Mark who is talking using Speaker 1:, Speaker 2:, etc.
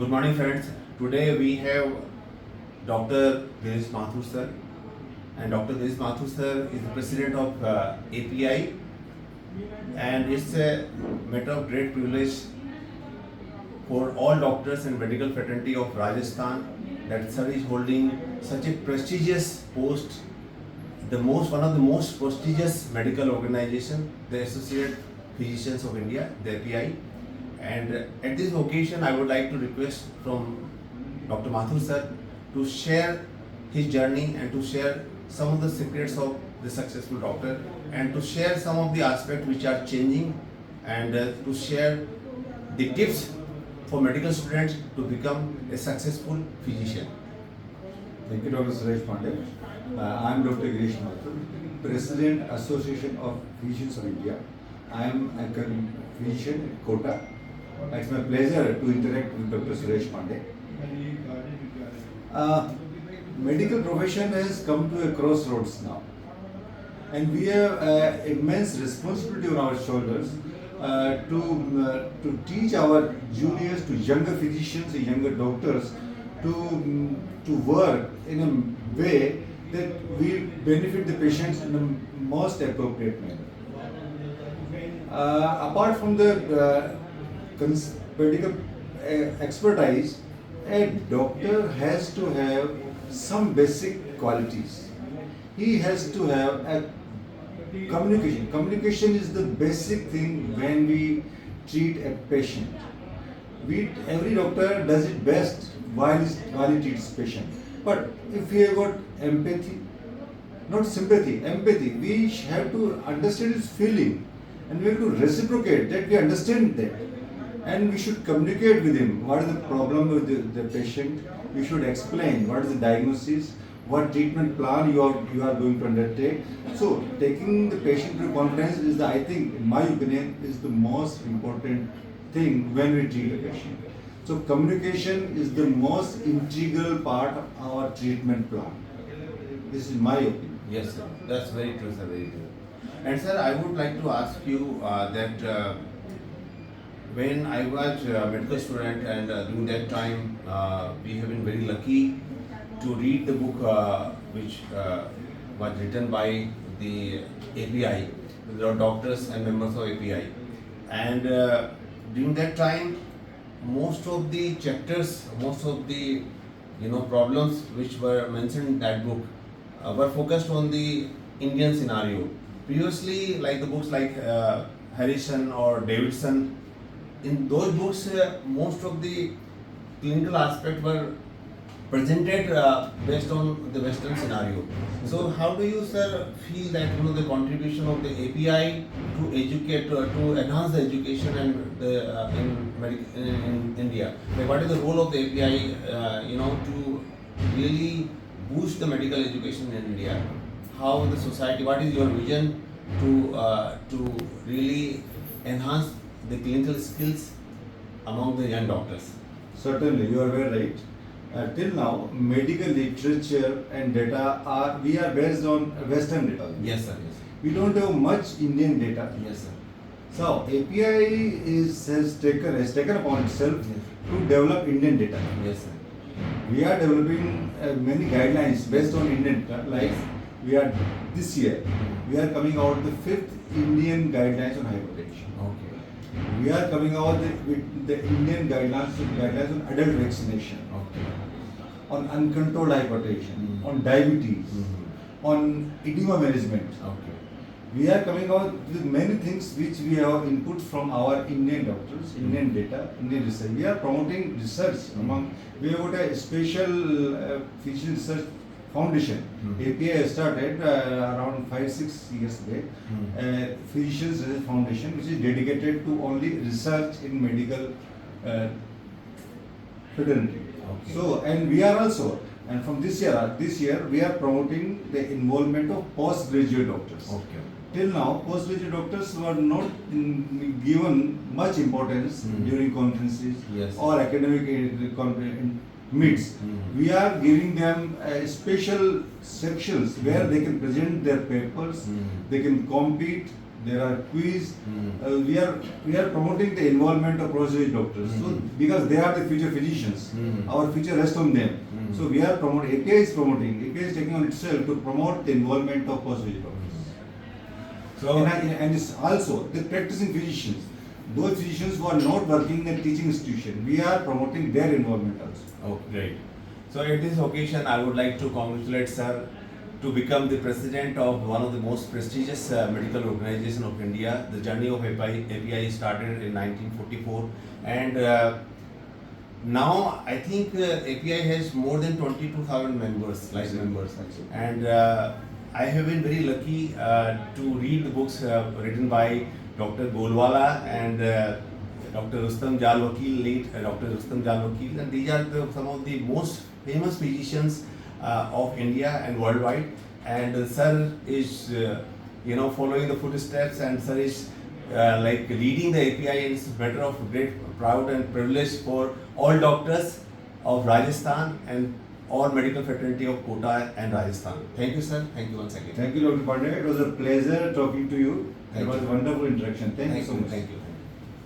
Speaker 1: Good morning, friends. Today we have Dr. Dinesh Mathur sir, and Dr. Dinesh Mathur sir is the president of API, and it's a matter of great privilege for all doctors and medical fraternity of Rajasthan that sir is holding such a prestigious post, one of the most prestigious medical organization, the Associate Physicians of India, the API. And at this occasion, I would like to request from Dr. Mathur sir to share his journey and to share some of the secrets of the successful doctor and to share some of the aspects which are changing and to share the tips for medical students to become a successful physician.
Speaker 2: Thank you, Dr. Suresh Pandey. I am Dr. Girish Mathur, President Association of Physicians of India. I am a physician at Kota. It's my pleasure to interact with Dr. Suresh Pandey. Medical profession has come to a crossroads now, and we have immense responsibility on our shoulders to teach our juniors, to younger physicians, younger doctors, to work in a way that we benefit the patients in the most appropriate manner. Apart from the medical expertise, a doctor has to have some basic qualities. He has to have a communication. Communication is the basic thing when we treat a patient. Every doctor does it best while he treats patient. But if we have got empathy, not sympathy, empathy, we have to understand his feeling and we have to reciprocate that we understand that. And we should communicate with him what is the problem with the patient. We should explain what is the diagnosis, what treatment plan you are going to undertake. So taking the patient to conference is I think, in my opinion, is the most important thing when we treat a patient. So communication is the most integral part of our treatment plan. This is my opinion.
Speaker 1: Yes, sir. That's very true, sir. Very true. And sir, I would like to ask you that when I was a medical student and during that time, we have been very lucky to read the book which was written by the API, the doctors and members of API. And during that time, most of the chapters, most of the problems which were mentioned in that book were focused on the Indian scenario. Previously, like the books like Harrison or Davidson, in those books, most of the clinical aspects were presented based on the Western scenario. So, how do you, sir, feel that the contribution of the API to educate, to enhance the education and the in India? Like, what is the role of the API, to really boost the medical education in India? How the society? What is your vision to really enhance the clinical skills among the young doctors?
Speaker 2: Certainly, you are very right. Till now, medical literature and data we are based on Western data.
Speaker 1: Yes, sir. Yes, sir.
Speaker 2: We don't have much Indian data.
Speaker 1: Yes, sir.
Speaker 2: So API has taken upon itself to develop Indian data.
Speaker 1: Yes, sir.
Speaker 2: We are developing many guidelines based on Indian data. Like this year, we are coming out with the 5th Indian guidelines on hypertension.
Speaker 1: Okay.
Speaker 2: We are coming out with the Indian guidelines on adult vaccination,
Speaker 1: Okay.
Speaker 2: on uncontrolled hypertension, on diabetes, on edema management.
Speaker 1: Okay.
Speaker 2: We are coming out with many things which we have input from our Indian doctors, Indian data, Indian research. We are promoting research among. We have got a special physician research foundation. API started around 5-6 years back. Physicians Research Foundation, which is dedicated to only research in medical fraternity.
Speaker 1: Okay.
Speaker 2: So, and we are also, and from this year we are promoting the involvement of postgraduate doctors.
Speaker 1: Okay.
Speaker 2: Till now, postgraduate doctors were not given much importance during conferences
Speaker 1: Yes.
Speaker 2: or academic meets. We are giving them special sections where they can present their papers, they can compete, there are quiz.
Speaker 1: Mm.
Speaker 2: We are promoting the involvement of postgraduate doctors. So
Speaker 1: Mm.
Speaker 2: because they are the future physicians,
Speaker 1: Mm.
Speaker 2: our future rests on them.
Speaker 1: Mm.
Speaker 2: So we are promoting. API is promoting. API is taking on itself to promote the involvement of postgraduate doctors.
Speaker 1: So,
Speaker 2: And it's also the practicing physicians. Those physicians who are not working in a teaching institution, we are promoting their involvement also.
Speaker 1: oh, great. So, at this occasion, I would like to congratulate sir to become the president of one of the most prestigious medical organization of India. The journey of API started in 1944, and now I think API has more than 22,000 members, life members, and I have been very lucky to read the books written by Dr. Golwala and Dr. Rustam Jalwakil, late Dr. Rustam Jalwakil, and these are some of the most famous physicians of India and worldwide. And sir is, following the footsteps, and sir is like leading the API, and it's a matter of great proud and privilege for all doctors of Rajasthan and all medical fraternity of Kota and Rajasthan. Thank you, sir. Thank you once again.
Speaker 2: Thank you, Dr. Pandey. It was a pleasure talking to you.
Speaker 1: Thank
Speaker 2: It was
Speaker 1: you.
Speaker 2: a wonderful interaction. Thank you so much.
Speaker 1: Thank you.